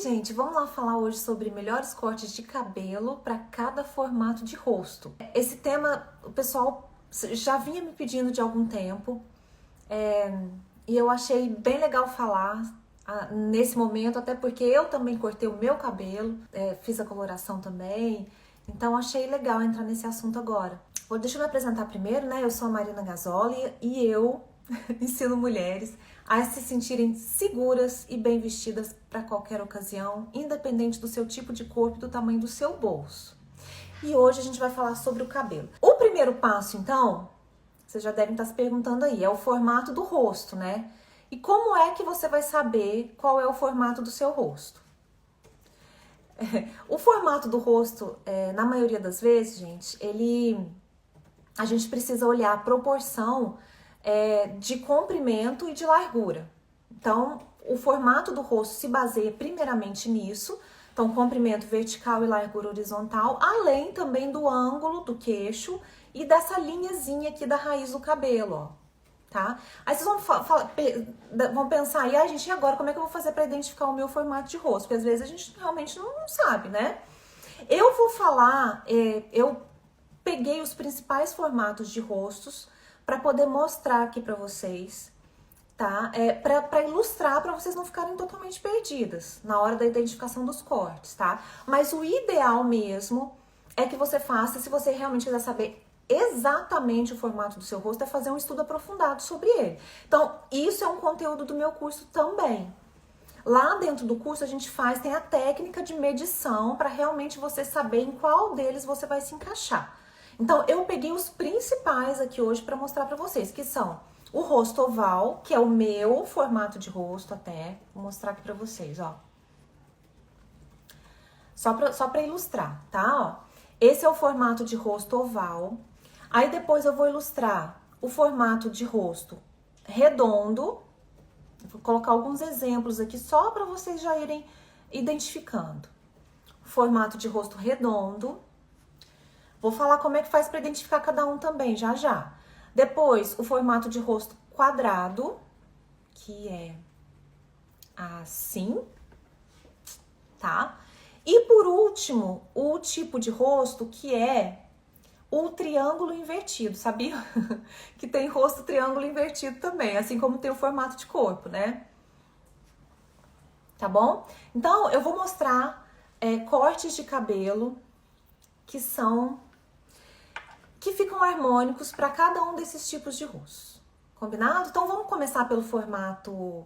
gente, vamos lá falar hoje sobre melhores cortes de cabelo para cada formato de rosto. Esse tema o pessoal já vinha me pedindo de algum tempo e eu achei bem legal falar nesse momento, até porque eu também cortei o meu cabelo, fiz a coloração também, então achei legal entrar nesse assunto agora. Deixa eu me apresentar primeiro, né? Eu sou a Marina Gasoli e eu ensino mulheres a se sentirem seguras e bem vestidas para qualquer ocasião, independente do seu tipo de corpo e do tamanho do seu bolso. E hoje a gente vai falar sobre o cabelo. O primeiro passo, então, vocês já devem estar se perguntando aí, é o formato do rosto, né? E como é que você vai saber qual é o formato do seu rosto? O formato do rosto, na maioria das vezes, gente, a gente precisa olhar a proporção de comprimento e de largura. Então, o formato do rosto se baseia primeiramente nisso. Então, comprimento vertical e largura horizontal, além também do ângulo do queixo e dessa linhazinha aqui da raiz do cabelo, ó, tá? Aí vocês vão pensar, gente, e agora como é que eu vou fazer para identificar o meu formato de rosto? Porque às vezes a gente realmente não sabe, né? Eu vou falar, eu peguei os principais formatos de rostos para poder mostrar aqui para vocês, tá? Para ilustrar, para vocês não ficarem totalmente perdidas na hora da identificação dos cortes, tá? Mas o ideal mesmo é que você faça, se você realmente quiser saber exatamente o formato do seu rosto, é fazer um estudo aprofundado sobre ele. Então, isso é um conteúdo do meu curso também. Lá dentro do curso a gente tem a técnica de medição para realmente você saber em qual deles você vai se encaixar. Então, eu peguei os principais aqui hoje para mostrar para vocês, que são o rosto oval, que é o meu formato de rosto até. Vou mostrar aqui para vocês, ó. Só para ilustrar, tá? Ó. Esse é o formato de rosto oval. Aí depois eu vou ilustrar o formato de rosto redondo. Vou colocar alguns exemplos aqui só para vocês já irem identificando. Formato de rosto redondo. Vou falar como é que faz para identificar cada um também, já. Depois, o formato de rosto quadrado, que é assim, tá? E por último, o tipo de rosto que é o triângulo invertido, sabia? Que tem rosto triângulo invertido também, assim como tem o formato de corpo, né? Tá bom? Então, eu vou mostrar cortes de cabelo que ficam harmônicos para cada um desses tipos de rosto. Combinado? Então, vamos começar pelo formato...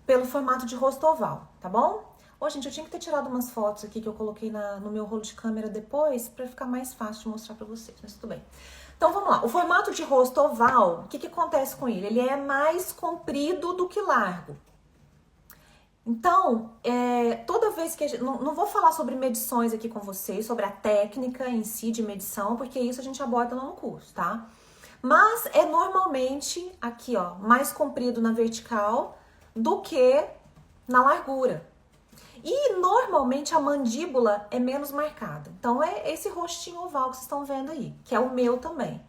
Pelo formato de rosto oval, tá bom? Gente, eu tinha que ter tirado umas fotos aqui que eu coloquei no meu rolo de câmera depois para ficar mais fácil de mostrar para vocês, mas tudo bem. Então, vamos lá. O formato de rosto oval, o que acontece com ele? Ele é mais comprido do que largo. Então, toda vez que a gente... Não vou falar sobre medições aqui com vocês, sobre a técnica em si de medição, porque isso a gente aborda lá no curso, tá? Mas é normalmente aqui, ó, mais comprido na vertical do que na largura. E normalmente a mandíbula é menos marcada. Então, é esse rostinho oval que vocês estão vendo aí, que é o meu também.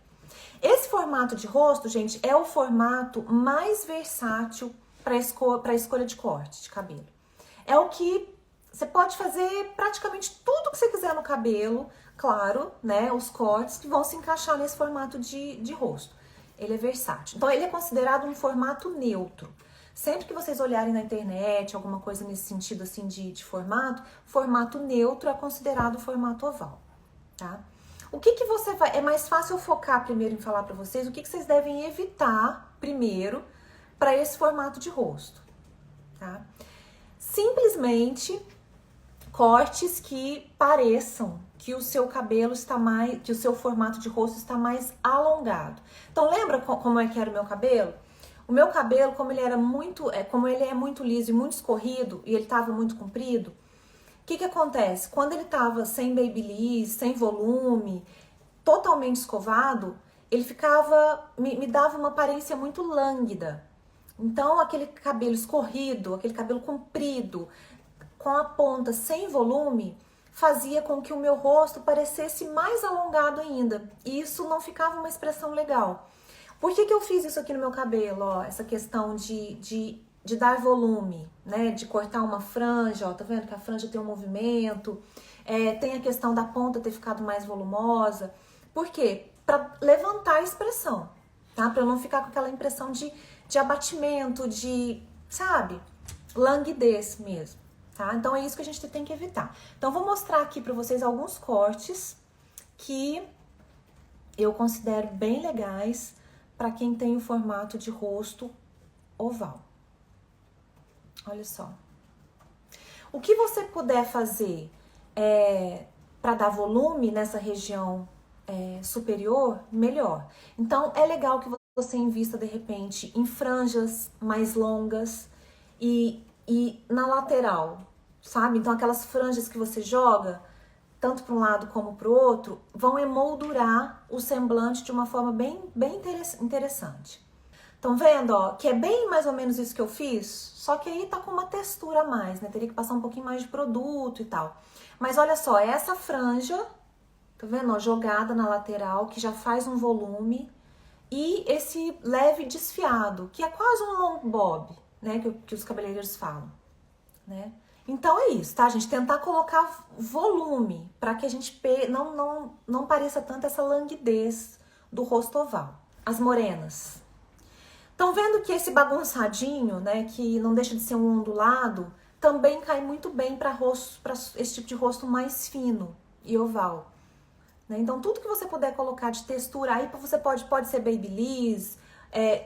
Esse formato de rosto, gente, é o formato mais versátil para a escolha de corte de cabelo. É o que você pode fazer praticamente tudo que você quiser no cabelo, claro, né? Os cortes que vão se encaixar nesse formato de rosto. Ele é versátil. Então, ele é considerado um formato neutro. Sempre que vocês olharem na internet, alguma coisa nesse sentido assim de formato neutro é considerado formato oval, tá? O que você vai... É mais fácil eu focar primeiro em falar para vocês o que vocês devem evitar primeiro para esse formato de rosto, tá? Simplesmente cortes que pareçam que o seu cabelo está mais... que o seu formato de rosto está mais alongado. Então, lembra como é que era o meu cabelo? O meu cabelo, como ele é muito liso e muito escorrido, e ele estava muito comprido, o que acontece? Quando ele estava sem babyliss, sem volume, totalmente escovado, ele me dava uma aparência muito lânguida. Então, aquele cabelo escorrido, aquele cabelo comprido, com a ponta sem volume, fazia com que o meu rosto parecesse mais alongado ainda. E isso não ficava uma expressão legal. Por que eu fiz isso aqui no meu cabelo, ó? Essa questão de de dar volume, né? De cortar uma franja, ó, tá vendo que a franja tem um movimento. Tem a questão da ponta ter ficado mais volumosa. Por quê? Para levantar a expressão, tá? Para eu não ficar com aquela impressão de abatimento, de, sabe? Languidez mesmo, tá? Então é isso que a gente tem que evitar. Então vou mostrar aqui para vocês alguns cortes que eu considero bem legais para quem tem o formato de rosto oval. Olha só. O que você puder fazer para dar volume nessa região superior, melhor. Então, é legal que você invista, de repente, em franjas mais longas e na lateral, sabe? Então, aquelas franjas que você joga, tanto para um lado como para o outro, vão emoldurar o semblante de uma forma bem interessante. Estão vendo, ó, que é bem mais ou menos isso que eu fiz, só que aí tá com uma textura a mais, né? Teria que passar um pouquinho mais de produto e tal. Mas olha só, essa franja, tá vendo, ó, jogada na lateral, que já faz um volume, e esse leve desfiado, que é quase um long bob, né? Que os cabeleireiros falam, né? Então é isso, tá, gente? Tentar colocar volume para que a gente não pareça tanto essa languidez do rosto oval. As morenas. Estão vendo que esse bagunçadinho, né, que não deixa de ser um ondulado, também cai muito bem para esse tipo de rosto mais fino e oval, né? Então tudo que você puder colocar de textura aí, você pode ser babyliss.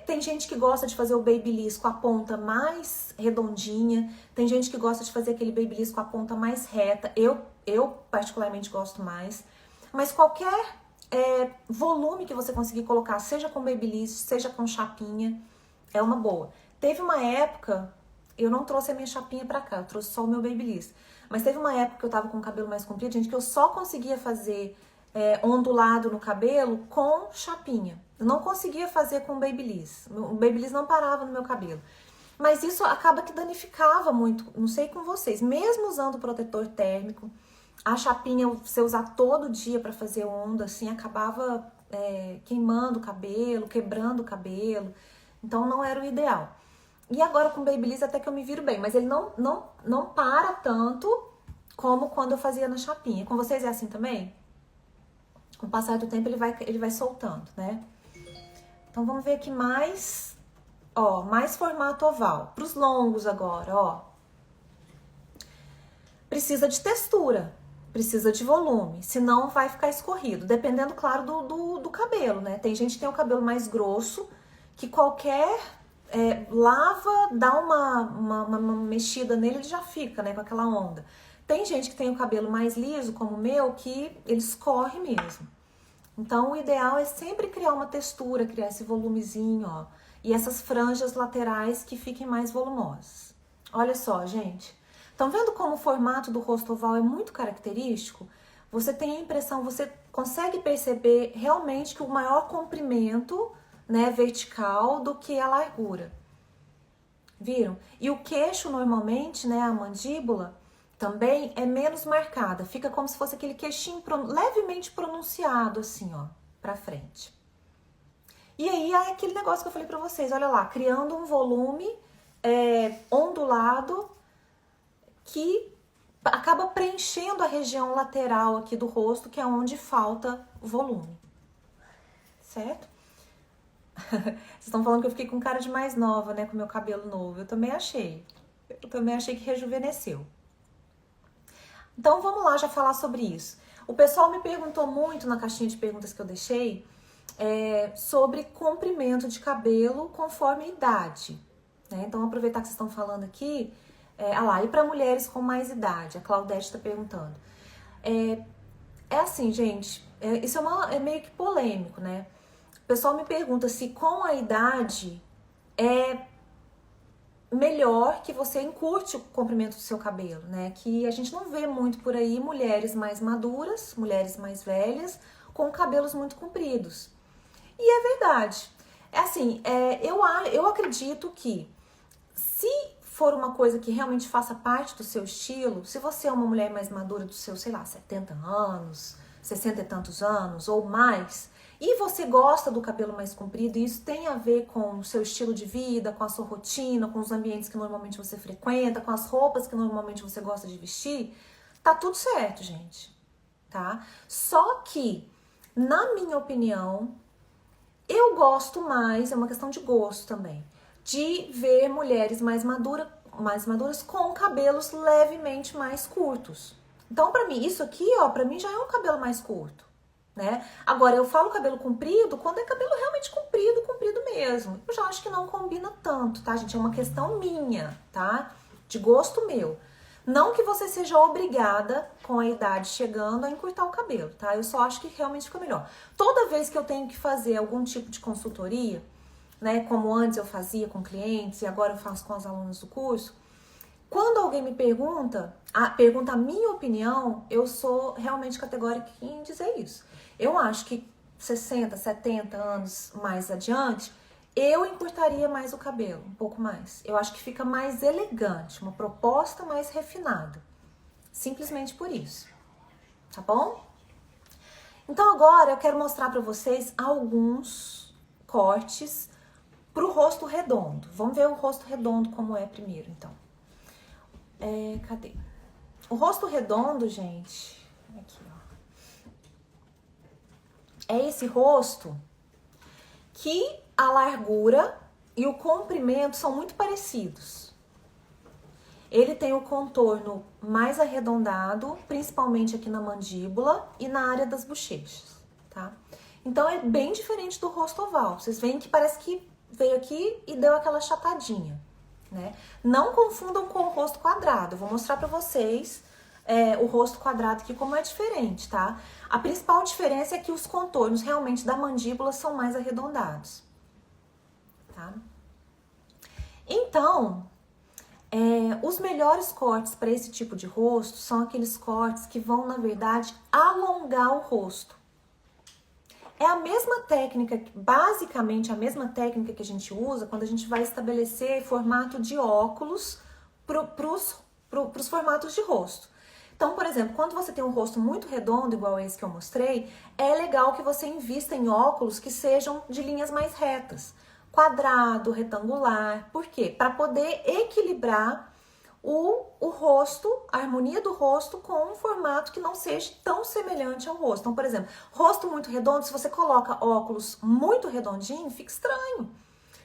Tem gente que gosta de fazer o babyliss com a ponta mais redondinha, tem gente que gosta de fazer aquele babyliss com a ponta mais reta. Eu particularmente gosto mais, mas qualquer volume que você conseguir colocar, seja com babyliss, seja com chapinha, é uma boa. Teve uma época, eu não trouxe a minha chapinha pra cá, eu trouxe só o meu babyliss, mas teve uma época que eu tava com o cabelo mais comprido, gente, que eu só conseguia fazer ondulado no cabelo com chapinha. Eu não conseguia fazer com babyliss. O babyliss não parava no meu cabelo. Mas isso acaba que danificava muito, não sei com vocês, mesmo usando protetor térmico, a chapinha, você usar todo dia para fazer onda, assim, acabava queimando o cabelo, quebrando o cabelo. Então não era o ideal. E agora com o Babyliss até que eu me viro bem, mas ele não para tanto como quando eu fazia na chapinha. Com vocês é assim também? Com o passar do tempo ele vai soltando, né? Então vamos ver aqui mais, ó, mais formato oval. Para os longos agora, ó. Precisa de textura. Precisa de volume, senão vai ficar escorrido, dependendo, claro, do cabelo, né? Tem gente que tem o cabelo mais grosso, que qualquer lava, dá uma mexida nele, ele já fica, né, com aquela onda. Tem gente que tem o cabelo mais liso, como o meu, que ele escorre mesmo. Então, o ideal é sempre criar uma textura, criar esse volumezinho, ó, e essas franjas laterais que fiquem mais volumosas. Olha só, gente. Estão vendo como o formato do rosto oval é muito característico? Você tem a impressão, você consegue perceber realmente que o maior comprimento, né, vertical do que a largura. Viram? E o queixo normalmente, né, a mandíbula, também é menos marcada. Fica como se fosse aquele queixinho levemente pronunciado, assim, ó, pra frente. E aí é aquele negócio que eu falei pra vocês, olha lá, criando um volume ondulado, que acaba preenchendo a região lateral aqui do rosto, que é onde falta volume. Certo? Vocês estão falando que eu fiquei com cara de mais nova, né? Com meu cabelo novo. Eu também achei. Eu também achei que rejuvenesceu. Então vamos lá já falar sobre isso. O pessoal me perguntou muito na caixinha de perguntas que eu deixei sobre comprimento de cabelo conforme a idade, né? Então aproveitar que vocês estão falando aqui. E para mulheres com mais idade? A Claudete está perguntando. Assim, gente, isso é meio que polêmico, né? O pessoal me pergunta se com a idade é melhor que você encurte o comprimento do seu cabelo, né? Que a gente não vê muito por aí mulheres mais maduras, mulheres mais velhas, com cabelos muito compridos. E é verdade. Eu acredito que se for uma coisa que realmente faça parte do seu estilo, se você é uma mulher mais madura dos seus, sei lá, 70 anos, 60 e tantos anos ou mais, e você gosta do cabelo mais comprido, e isso tem a ver com o seu estilo de vida, com a sua rotina, com os ambientes que normalmente você frequenta, com as roupas que normalmente você gosta de vestir, tá tudo certo, gente, tá? Só que, na minha opinião, eu gosto mais, é uma questão de gosto também, de ver mulheres mais maduras com cabelos levemente mais curtos. Então, pra mim, isso aqui, ó, pra mim já é um cabelo mais curto, né? Agora, eu falo cabelo comprido quando é cabelo realmente comprido, comprido mesmo. Eu já acho que não combina tanto, tá, gente? É uma questão minha, tá? De gosto meu. Não que você seja obrigada, com a idade chegando, a encurtar o cabelo, tá? Eu só acho que realmente fica melhor. Toda vez que eu tenho que fazer algum tipo de consultoria, né, como antes eu fazia com clientes e agora eu faço com as alunas do curso, quando alguém me pergunta a minha opinião, eu sou realmente categórica em dizer isso. Eu acho que 60, 70 anos mais adiante, eu encurtaria mais o cabelo, um pouco mais. Eu acho que fica mais elegante, uma proposta mais refinada. Simplesmente por isso. Tá bom? Então agora eu quero mostrar pra vocês alguns cortes pro rosto redondo. Vamos ver o rosto redondo como é primeiro, então. Cadê? O rosto redondo, gente, aqui, ó. É esse rosto que a largura e o comprimento são muito parecidos. Ele tem o contorno mais arredondado, principalmente aqui na mandíbula e na área das bochechas, tá? Então é bem diferente do rosto oval. Vocês veem que parece que veio aqui e deu aquela achatadinha, né? Não confundam com o rosto quadrado. Eu vou mostrar pra vocês o rosto quadrado aqui como é diferente, tá? A principal diferença é que os contornos realmente da mandíbula são mais arredondados, tá? Então, os melhores cortes para esse tipo de rosto são aqueles cortes que vão, na verdade, alongar o rosto. É a mesma técnica, basicamente a mesma técnica que a gente usa quando a gente vai estabelecer formato de óculos pros formatos de rosto. Então, por exemplo, quando você tem um rosto muito redondo, igual esse que eu mostrei, é legal que você invista em óculos que sejam de linhas mais retas. Quadrado, retangular. Por quê? Para poder equilibrar o rosto, a harmonia do rosto com um formato que não seja tão semelhante ao rosto. Então, por exemplo, rosto muito redondo, se você coloca óculos muito redondinho, fica estranho.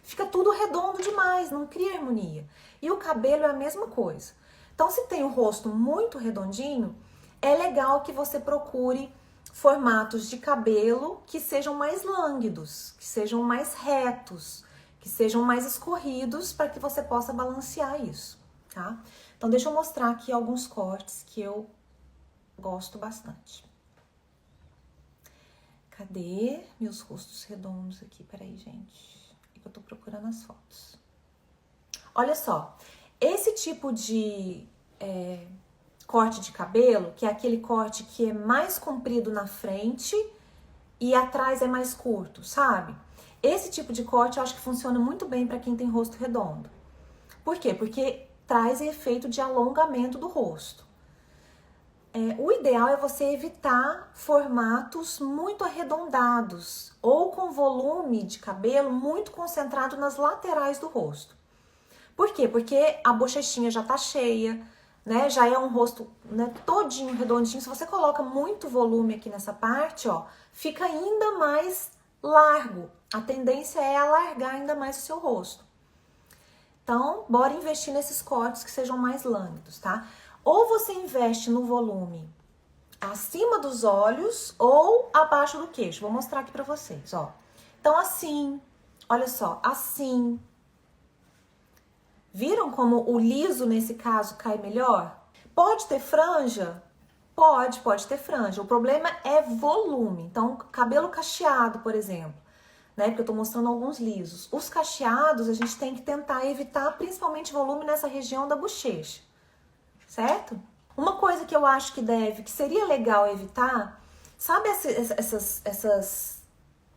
Fica tudo redondo demais, não cria harmonia. E o cabelo é a mesma coisa. Então, se tem o rosto muito redondinho, é legal que você procure formatos de cabelo que sejam mais lânguidos, que sejam mais retos, que sejam mais escorridos para que você possa balancear isso, tá? Então, deixa eu mostrar aqui alguns cortes que eu gosto bastante. Cadê meus rostos redondos aqui? Peraí, gente. Eu tô procurando as fotos. Olha só, esse tipo de corte de cabelo, que é aquele corte que é mais comprido na frente e atrás é mais curto, sabe? Esse tipo de corte eu acho que funciona muito bem para quem tem rosto redondo. Por quê? Porque traz efeito de alongamento do rosto. O ideal é você evitar formatos muito arredondados ou com volume de cabelo muito concentrado nas laterais do rosto. Por quê? Porque a bochechinha já tá cheia, né? Já é um rosto, né, todinho redondinho. Se você coloca muito volume aqui nessa parte, ó, fica ainda mais largo. A tendência é alargar ainda mais o seu rosto. Então, bora investir nesses cortes que sejam mais lânguidos, tá? Ou você investe no volume acima dos olhos ou abaixo do queixo. Vou mostrar aqui pra vocês, ó. Então, assim, olha só, assim. Viram como o liso, nesse caso, cai melhor? Pode ter franja? Pode ter franja. O problema é volume. Então, cabelo cacheado, por exemplo, né? Porque eu tô mostrando alguns lisos. Os cacheados, a gente tem que tentar evitar principalmente volume nessa região da bochecha, certo? Uma coisa que eu acho que seria legal evitar, sabe essas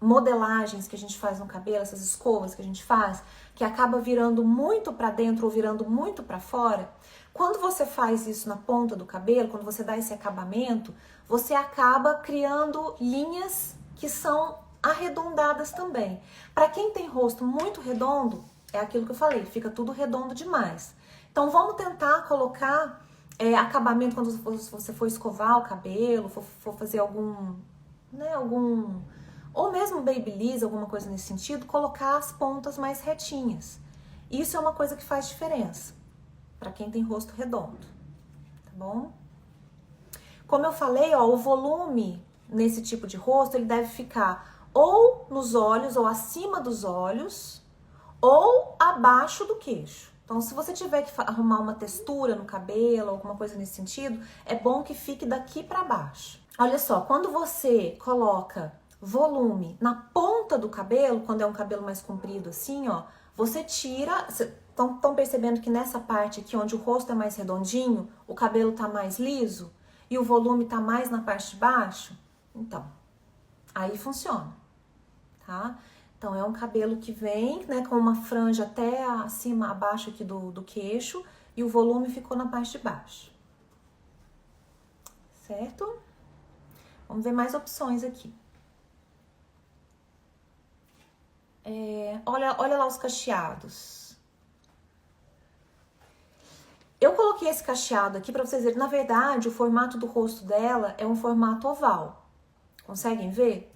modelagens que a gente faz no cabelo, essas escovas que a gente faz, que acaba virando muito pra dentro ou virando muito pra fora? Quando você faz isso na ponta do cabelo, quando você dá esse acabamento, você acaba criando linhas que são arredondadas também. Para quem tem rosto muito redondo, é aquilo que eu falei, fica tudo redondo demais. Então vamos tentar colocar acabamento quando você for escovar o cabelo, for fazer algum, né, ou mesmo babyliss, alguma coisa nesse sentido, colocar as pontas mais retinhas. Isso é uma coisa que faz diferença para quem tem rosto redondo, tá bom? Como eu falei, ó, o volume nesse tipo de rosto, ele deve ficar ou nos olhos, ou acima dos olhos, ou abaixo do queixo. Então, se você tiver que arrumar uma textura no cabelo, alguma coisa nesse sentido, é bom que fique daqui para baixo. Olha só, quando você coloca volume na ponta do cabelo, quando é um cabelo mais comprido assim, ó, você tira... Estão percebendo que nessa parte aqui, onde o rosto é mais redondinho, o cabelo tá mais liso e o volume tá mais na parte de baixo? Então, aí funciona, tá? Então, é um cabelo que vem, né, com uma franja até acima, abaixo aqui do queixo, e o volume ficou na parte de baixo. Certo? Vamos ver mais opções aqui. Olha lá os cacheados. Eu coloquei esse cacheado aqui para vocês verem. Na verdade, o formato do rosto dela é um formato oval. Conseguem ver?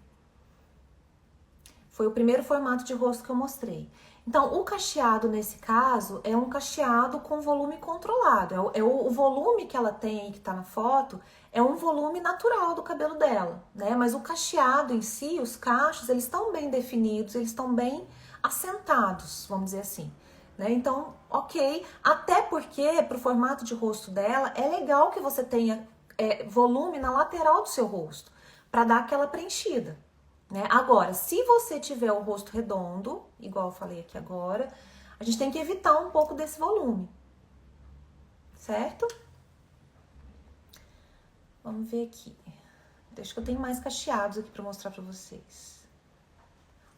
Foi o primeiro formato de rosto que eu mostrei. Então, o cacheado, nesse caso, é um cacheado com volume controlado. O volume que ela tem aí, que tá na foto, é um volume natural do cabelo dela, né? Mas o cacheado em si, os cachos, eles estão bem definidos, eles estão bem assentados, vamos dizer assim, né? Então, ok. Até porque, pro formato de rosto dela, é legal que você tenha volume na lateral do seu rosto, para dar aquela preenchida. Né? Agora, se você tiver o rosto redondo, igual eu falei aqui agora, a gente tem que evitar um pouco desse volume, certo? Vamos ver aqui. Deixa que eu tenho mais cacheados aqui para mostrar para vocês.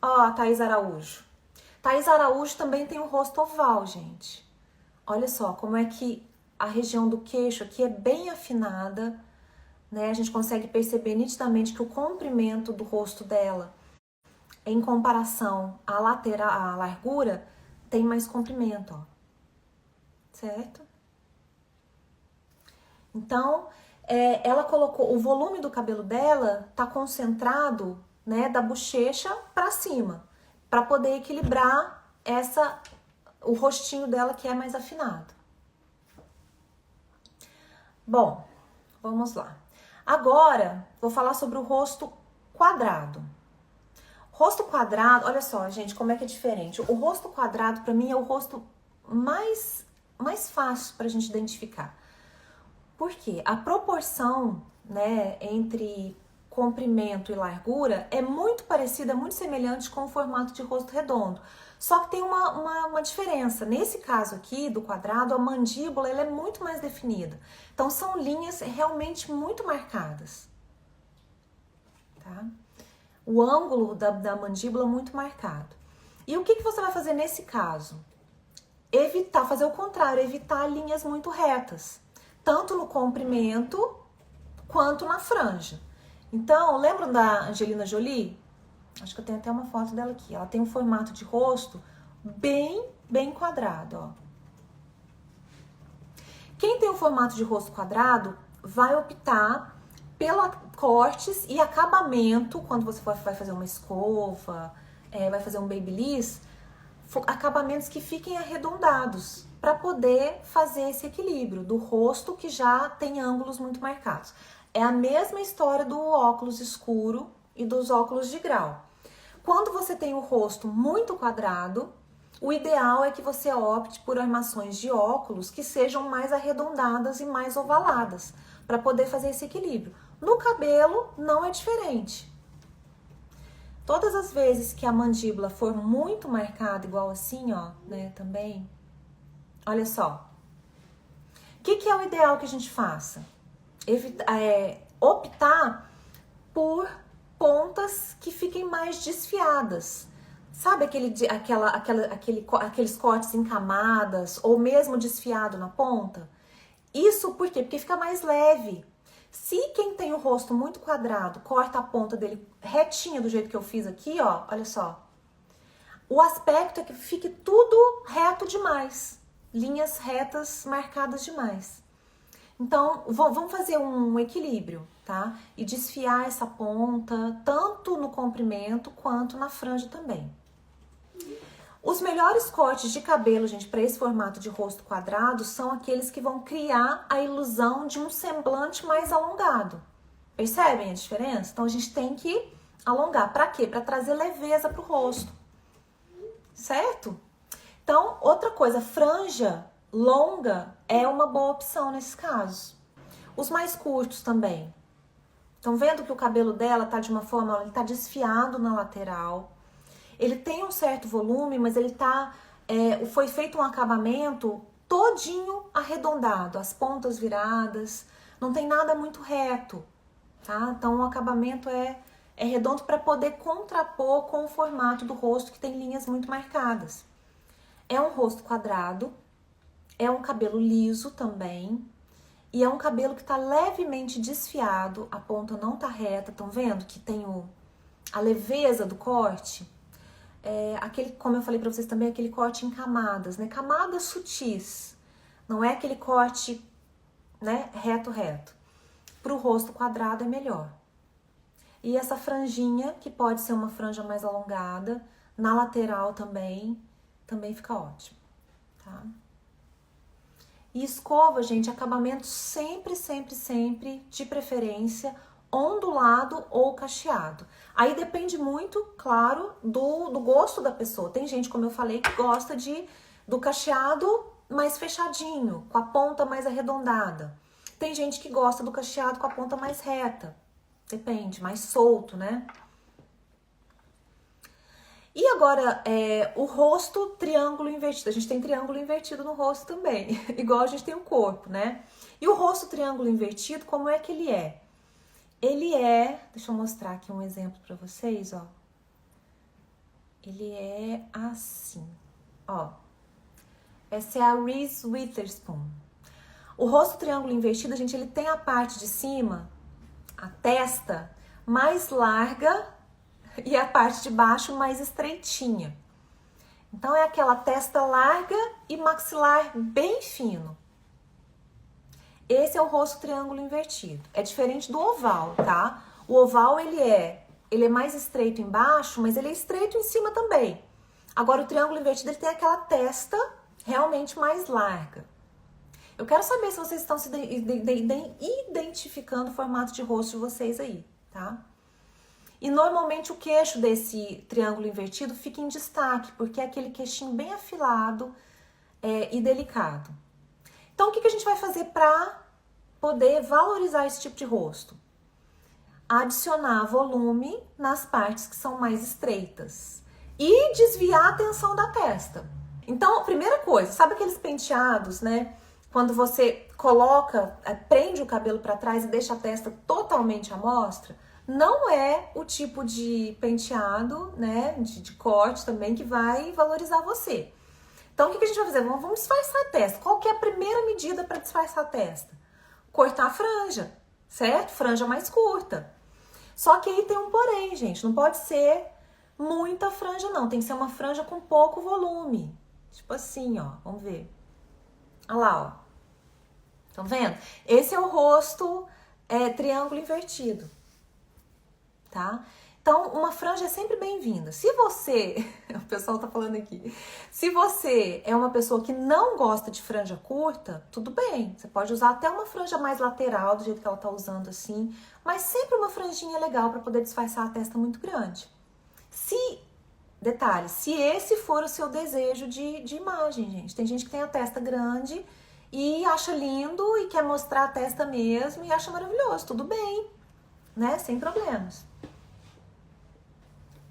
Ó, a Thaís Araújo. Thaís Araújo também tem um rosto oval, gente. Olha só como é que a região do queixo aqui é bem afinada, né? A gente consegue perceber nitidamente que o comprimento do rosto dela, em comparação à lateral, à largura, tem mais comprimento, ó. Certo? Então, ela colocou, o volume do cabelo dela tá concentrado, né, da bochecha para cima, para poder equilibrar o rostinho dela que é mais afinado. Bom, vamos lá. Agora, vou falar sobre o rosto quadrado. Rosto quadrado, olha só, gente, como é que é diferente. O rosto quadrado, para mim, é o rosto mais fácil pra gente identificar. Por quê? A proporção, né, entre comprimento e largura é muito parecida, muito semelhante com o formato de rosto redondo. Só que tem uma diferença. Nesse caso aqui, do quadrado, a mandíbula ela é muito mais definida. Então, são linhas realmente muito marcadas. Tá? O ângulo da mandíbula é muito marcado. E o que você vai fazer nesse caso? Evitar, fazer o contrário, evitar linhas muito retas. Tanto no comprimento, quanto na franja. Então, lembram da Angelina Jolie? Acho que eu tenho até uma foto dela aqui. Ela tem um formato de rosto bem quadrado, ó. Quem tem um formato de rosto quadrado vai optar pelo cortes e acabamento, quando você vai fazer uma escova, vai fazer um babyliss, acabamentos que fiquem arredondados, para poder fazer esse equilíbrio do rosto que já tem ângulos muito marcados. É a mesma história do óculos escuro e dos óculos de grau. Quando você tem o rosto muito quadrado, o ideal é que você opte por armações de óculos que sejam mais arredondadas e mais ovaladas, para poder fazer esse equilíbrio. No cabelo, não é diferente. Todas as vezes que a mandíbula for muito marcada, igual assim, ó, né, também, olha só. O que é o ideal que a gente faça? Optar por pontas que fiquem mais desfiadas. Sabe aqueles cortes em camadas ou mesmo desfiado na ponta? Isso por quê? Porque fica mais leve. Se quem tem o rosto muito quadrado, corta a ponta dele retinha do jeito que eu fiz aqui, ó, olha só. O aspecto é que fique tudo reto demais. Linhas retas marcadas demais. Então, vamos fazer um equilíbrio, tá? E desfiar essa ponta, tanto no comprimento quanto na franja também. Os melhores cortes de cabelo, gente, para esse formato de rosto quadrado são aqueles que vão criar a ilusão de um semblante mais alongado. Percebem a diferença? Então, a gente tem que alongar. Para quê? Para trazer leveza pro rosto. Certo? Então, outra coisa, franja longa é uma boa opção nesses casos. Os mais curtos também. Estão vendo que o cabelo dela tá de uma forma, ele tá desfiado na lateral. Ele tem um certo volume, mas ele tá, foi feito um acabamento todinho arredondado, as pontas viradas, não tem nada muito reto, tá? Então o acabamento é redondo para poder contrapor com o formato do rosto que tem linhas muito marcadas. É um rosto quadrado, é um cabelo liso também, e é um cabelo que tá levemente desfiado, a ponta não tá reta, estão vendo que tem a leveza do corte? Aquele, como eu falei pra vocês também, aquele corte em camadas, né? Camadas sutis. Não é aquele corte, né, reto. Pro rosto quadrado é melhor. E essa franjinha, que pode ser uma franja mais alongada, na lateral também fica ótimo, tá? E escova, gente, acabamento sempre, de preferência, ondulado ou cacheado. Aí depende muito, claro, do gosto da pessoa. Tem gente, como eu falei, que gosta do cacheado mais fechadinho, com a ponta mais arredondada. Tem gente que gosta do cacheado com a ponta mais reta. Depende, mais solto, né? E agora, o rosto triângulo invertido. A gente tem triângulo invertido no rosto também, igual a gente tem o corpo, né? E o rosto triângulo invertido, como é que ele é? Ele é, deixa eu mostrar aqui um exemplo pra vocês, ó. Ele é assim, ó. Essa é a Reese Witherspoon. O rosto triângulo invertido, gente, ele tem a parte de cima, a testa, mais larga e a parte de baixo mais estreitinha. Então, é aquela testa larga e maxilar bem fino. Esse é o rosto triângulo invertido. É diferente do oval, tá? O oval, ele é mais estreito embaixo, mas ele é estreito em cima também. Agora, o triângulo invertido, ele tem aquela testa realmente mais larga. Eu quero saber se vocês estão se identificando o formato de rosto de vocês aí, tá? E normalmente o queixo desse triângulo invertido fica em destaque, porque é aquele queixinho bem afilado e delicado. Então, o que a gente vai fazer para poder valorizar esse tipo de rosto? Adicionar volume nas partes que são mais estreitas e desviar a atenção da testa. Então, a primeira coisa, sabe aqueles penteados, né? Quando você coloca, prende o cabelo para trás e deixa a testa totalmente à mostra, não é o tipo de penteado, né, de corte também que vai valorizar você. Então, o que a gente vai fazer? Vamos disfarçar a testa. Qual que é a primeira medida para disfarçar a testa? Cortar a franja, certo? Franja mais curta. Só que aí tem um porém, gente. Não pode ser muita franja, não. Tem que ser uma franja com pouco volume. Tipo assim, ó. Vamos ver. Olha lá, ó. Estão vendo? Esse é o rosto triângulo invertido, tá? Então, uma franja é sempre bem-vinda. Se você, o pessoal tá falando aqui, se você é uma pessoa que não gosta de franja curta, tudo bem. Você pode usar até uma franja mais lateral, do jeito que ela tá usando assim, mas sempre uma franjinha legal para poder disfarçar a testa muito grande. Detalhe, se esse for o seu desejo de imagem, gente. Tem gente que tem a testa grande e acha lindo e quer mostrar a testa mesmo e acha maravilhoso, tudo bem, né? Sem problemas.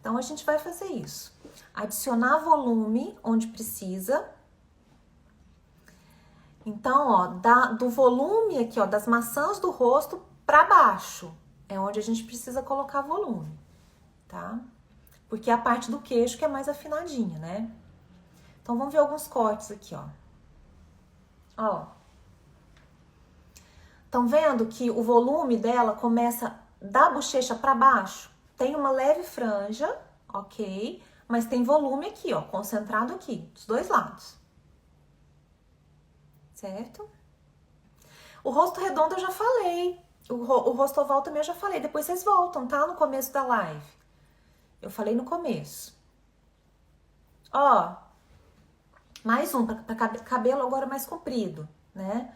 Então, a gente vai fazer isso. Adicionar volume onde precisa. Então, ó, do volume aqui, ó, das maçãs do rosto para baixo, é onde a gente precisa colocar volume, tá? Porque é a parte do queixo que é mais afinadinha, né? Então, vamos ver alguns cortes aqui, ó. Ó. Estão vendo que o volume dela começa da bochecha para baixo? Tem uma leve franja, ok? Mas tem volume aqui, ó, concentrado aqui, dos dois lados. Certo? O rosto redondo eu já falei. O rosto oval também eu já falei. Depois vocês voltam, tá? No começo da live. Eu falei no começo. Ó, mais um para cabelo agora mais comprido, né?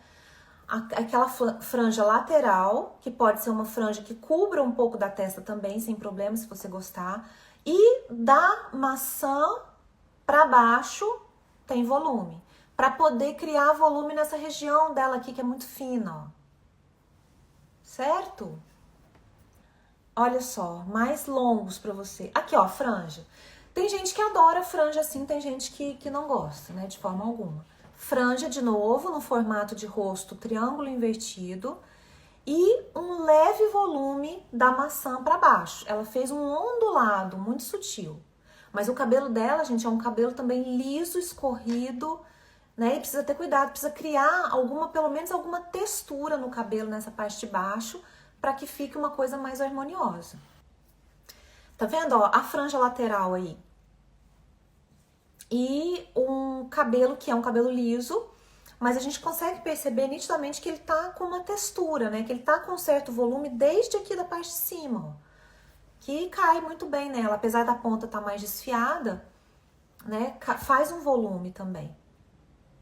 Aquela franja lateral, que pode ser uma franja que cubra um pouco da testa também, sem problema, se você gostar. E da maçã para baixo tem volume, para poder criar volume nessa região dela aqui que é muito fina, ó. Certo? Olha só, mais longos para você. Aqui, ó, franja. Tem gente que adora franja assim, tem gente que não gosta, né, de forma alguma. Franja de novo, no formato de rosto, triângulo invertido. E um leve volume da maçã para baixo. Ela fez um ondulado muito sutil. Mas o cabelo dela, gente, é um cabelo também liso, escorrido, né? E precisa ter cuidado, precisa criar pelo menos alguma textura no cabelo nessa parte de baixo, para que fique uma coisa mais harmoniosa. Tá vendo, ó, a franja lateral aí? E um cabelo que é um cabelo liso, mas a gente consegue perceber nitidamente que ele tá com uma textura, né? Que ele tá com um certo volume desde aqui da parte de cima, ó, que cai muito bem nela, apesar da ponta estar mais desfiada, né? Faz um volume também.